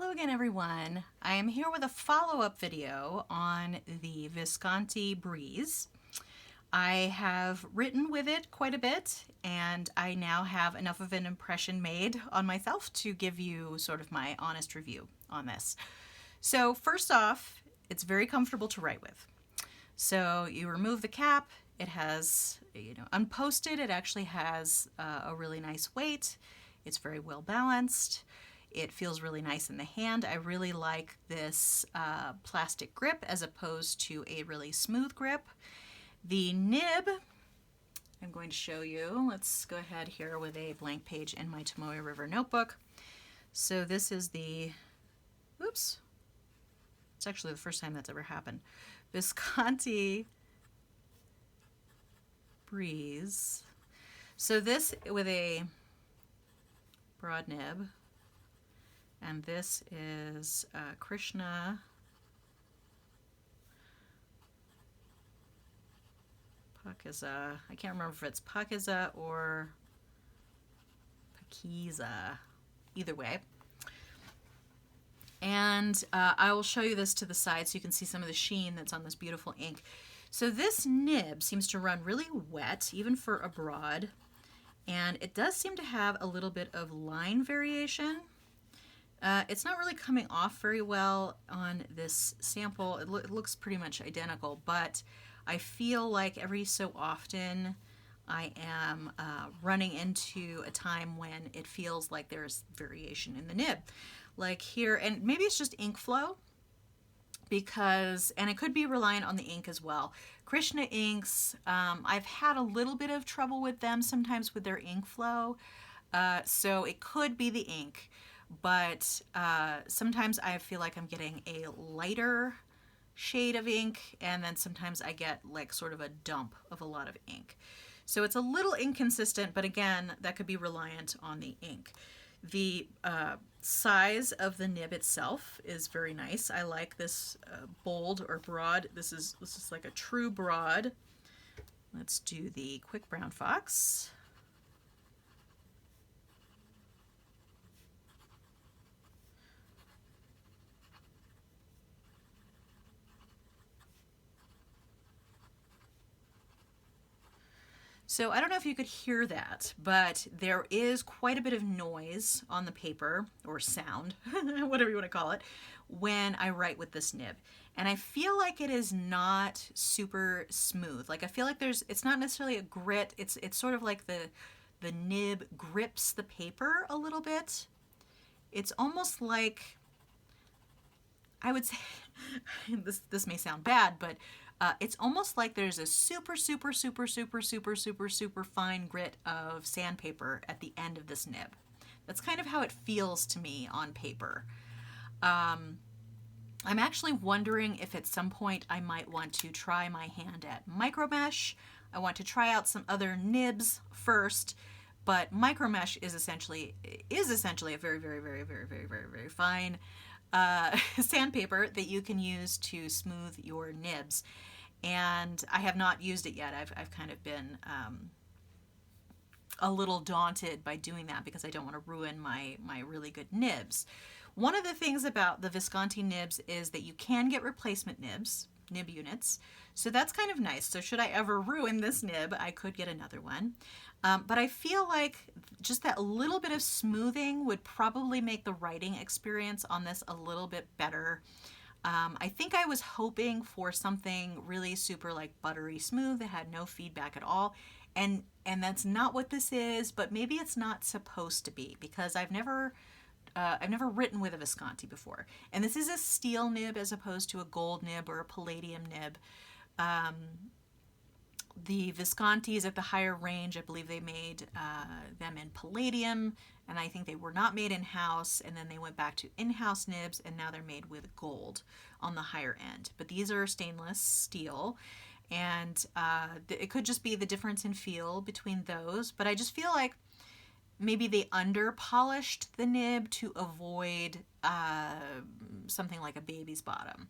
Hello again, everyone. I am here with a follow-up video on the Visconti Breeze. I have written with it quite a bit, and I now have enough of an impression made on myself to give you sort of my honest review on this. So first off, it's very comfortable to write with. So you remove the cap, it has, unposted, it actually has a really nice weight. It's very well balanced. It feels really nice in the hand. I really like this plastic grip as opposed to a really smooth grip. The nib, I'm going to show you. Let's go ahead here with a blank page in my Tomoe River notebook. So this is the, oops, it's actually the first time that's ever happened. Visconti Breeze. So this with a broad nib. And this is Krishna Pakiza. I can't remember if it's Pakiza or Pakiza. Either way. And I will show you this to the side so you can see some of the sheen that's on this beautiful ink. So this nib seems to run really wet, even for a broad. And it does seem to have a little bit of line variation. It's not really coming off very well on this sample. It looks pretty much identical, but I feel like every so often I am running into a time when it feels like there's variation in the nib. Like here, and maybe it's just ink flow, because, and it could be reliant on the ink as well. Krishna inks, I've had a little bit of trouble with them sometimes with their ink flow, so it could be the ink. But sometimes I feel like I'm getting a lighter shade of ink, and then sometimes I get like sort of a dump of a lot of ink. So it's a little inconsistent, but again, that could be reliant on the ink. The size of the nib itself is very nice. I like this bold or broad. This is like a true broad. Let's do the quick brown fox. So I don't know if you could hear that, but there is quite a bit of noise on the paper, or sound, whatever you want to call it, when I write with this nib. And I feel like it is not super smooth. Like I feel like it's not necessarily a grit, it's sort of like the nib grips the paper a little bit. It's almost like, I would say, this may sound bad, but it's almost like there's a super fine grit of sandpaper at the end of this nib. That's kind of how it feels to me on paper. I'm actually wondering if at some point I might want to try my hand at micromesh. I want to try out some other nibs first, but micromesh is essentially a very fine sandpaper that you can use to smooth your nibs. And I have not used it yet. I've kind of been a little daunted by doing that because I don't want to ruin my really good nibs. One of the things about the Visconti nibs is that you can get replacement nib units. So that's kind of nice. So should I ever ruin this nib, I could get another one. But I feel like just that little bit of smoothing would probably make the writing experience on this a little bit better. I think I was hoping for something really super like buttery smooth that had no feedback at all. And that's not what this is, but maybe it's not supposed to be, because I've never written with a Visconti before. And this is a steel nib as opposed to a gold nib or a palladium nib. The Viscontis at the higher range, I believe they made them in palladium, and I think they were not made in-house, and then they went back to in-house nibs, and now they're made with gold on the higher end. But these are stainless steel, and it could just be the difference in feel between those, but I just feel like maybe they under-polished the nib to avoid something like a baby's bottom.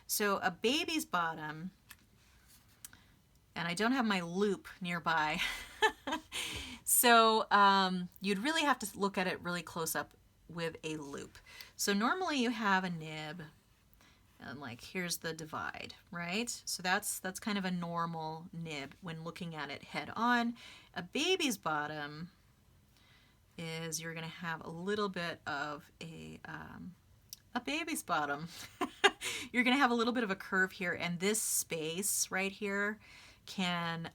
So a baby's bottom, and I don't have my loop nearby, so you'd really have to look at it really close up with a loop. So normally you have a nib and like here's the divide, right? So that's kind of a normal nib when looking at it head on. A baby's bottom is you're going to have a little bit of a baby's bottom. You're going to have a little bit of a curve here, and this space right here can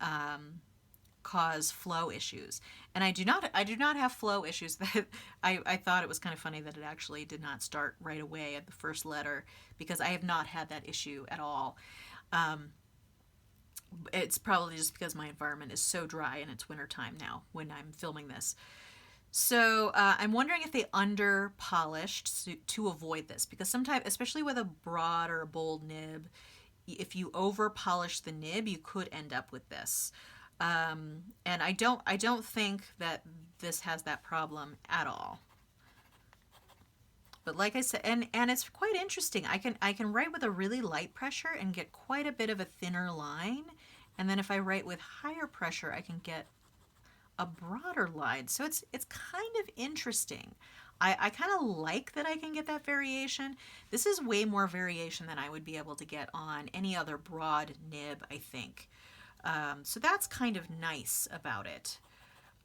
cause flow issues. And I do not have flow issues. That I thought it was kind of funny that it actually did not start right away at the first letter, because I have not had that issue at all. It's probably just because my environment is so dry and it's wintertime now when I'm filming this. So I'm wondering if they under polished to avoid this, because sometimes, especially with a broad or a bold nib, if you over polish the nib, you could end up with this. And I don't think that this has that problem at all. But like I said, and it's quite interesting. I can write with a really light pressure and get quite a bit of a thinner line, and then if I write with higher pressure, I can get a broader line. So it's kind of interesting. I kind of like that I can get that variation. This is way more variation than I would be able to get on any other broad nib, I think. So that's kind of nice about it.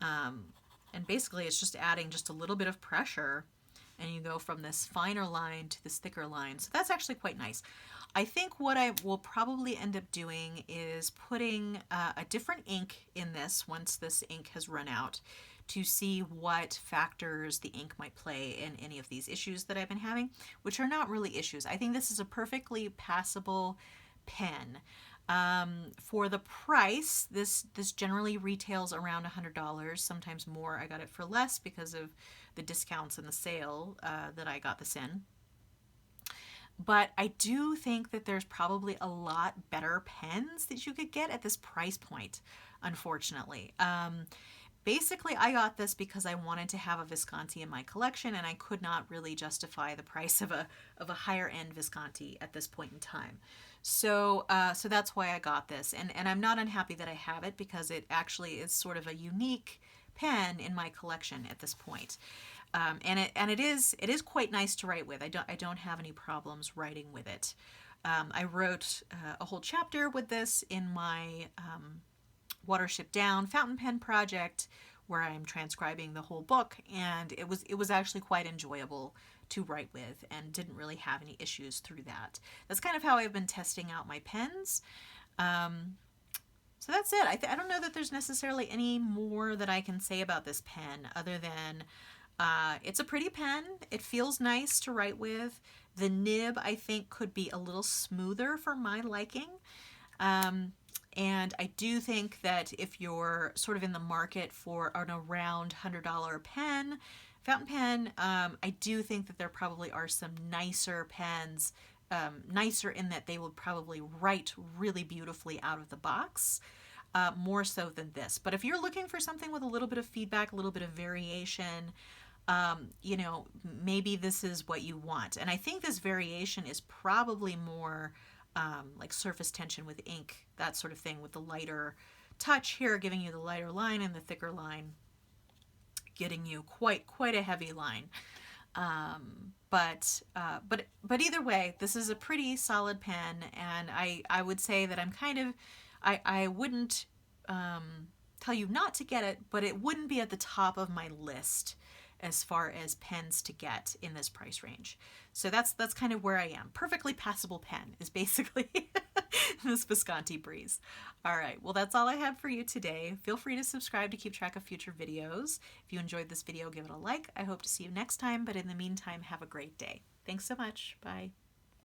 And basically it's just adding just a little bit of pressure, and you go from this finer line to this thicker line. So that's actually quite nice. I think what I will probably end up doing is putting a different ink in this once this ink has run out, to see what factors the ink might play in any of these issues that I've been having, which are not really issues. I think this is a perfectly passable pen. For the price, this generally retails around $100, sometimes more. I got it for less because of the discounts and the sale that I got this in. But I do think that there's probably a lot better pens that you could get at this price point, unfortunately. Basically, I got this because I wanted to have a Visconti in my collection, and I could not really justify the price of a higher end Visconti at this point in time. So that's why I got this, and I'm not unhappy that I have it, because it actually is sort of a unique pen in my collection at this point. And it is quite nice to write with. I don't have any problems writing with it. I wrote a whole chapter with this in my Watership Down fountain pen project, where I'm transcribing the whole book, and it was actually quite enjoyable to write with, and didn't really have any issues through that. That's kind of how I've been testing out my pens. So that's it. I don't know that there's necessarily any more that I can say about this pen, other than it's a pretty pen. It feels nice to write with. The nib, I think, could be a little smoother for my liking. And I do think that if you're sort of in the market for an around $100 pen, fountain pen, I do think that there probably are some nicer pens, nicer in that they would probably write really beautifully out of the box, more so than this. But if you're looking for something with a little bit of feedback, a little bit of variation, you know, maybe this is what you want. And I think this variation is probably more like surface tension with ink, that sort of thing, with the lighter touch here giving you the lighter line, and the thicker line getting you quite a heavy line. But either way, this is a pretty solid pen, and I would say that I'm kind of, I wouldn't tell you not to get it, but it wouldn't be at the top of my list as far as pens to get in this price range. So that's kind of where I am. Perfectly passable pen is basically this Visconti Breeze. All right, well, that's all I have for you today. Feel free to subscribe to keep track of future videos. If you enjoyed this video, give it a like. I hope to see you next time, but in the meantime, have a great day. Thanks so much. Bye.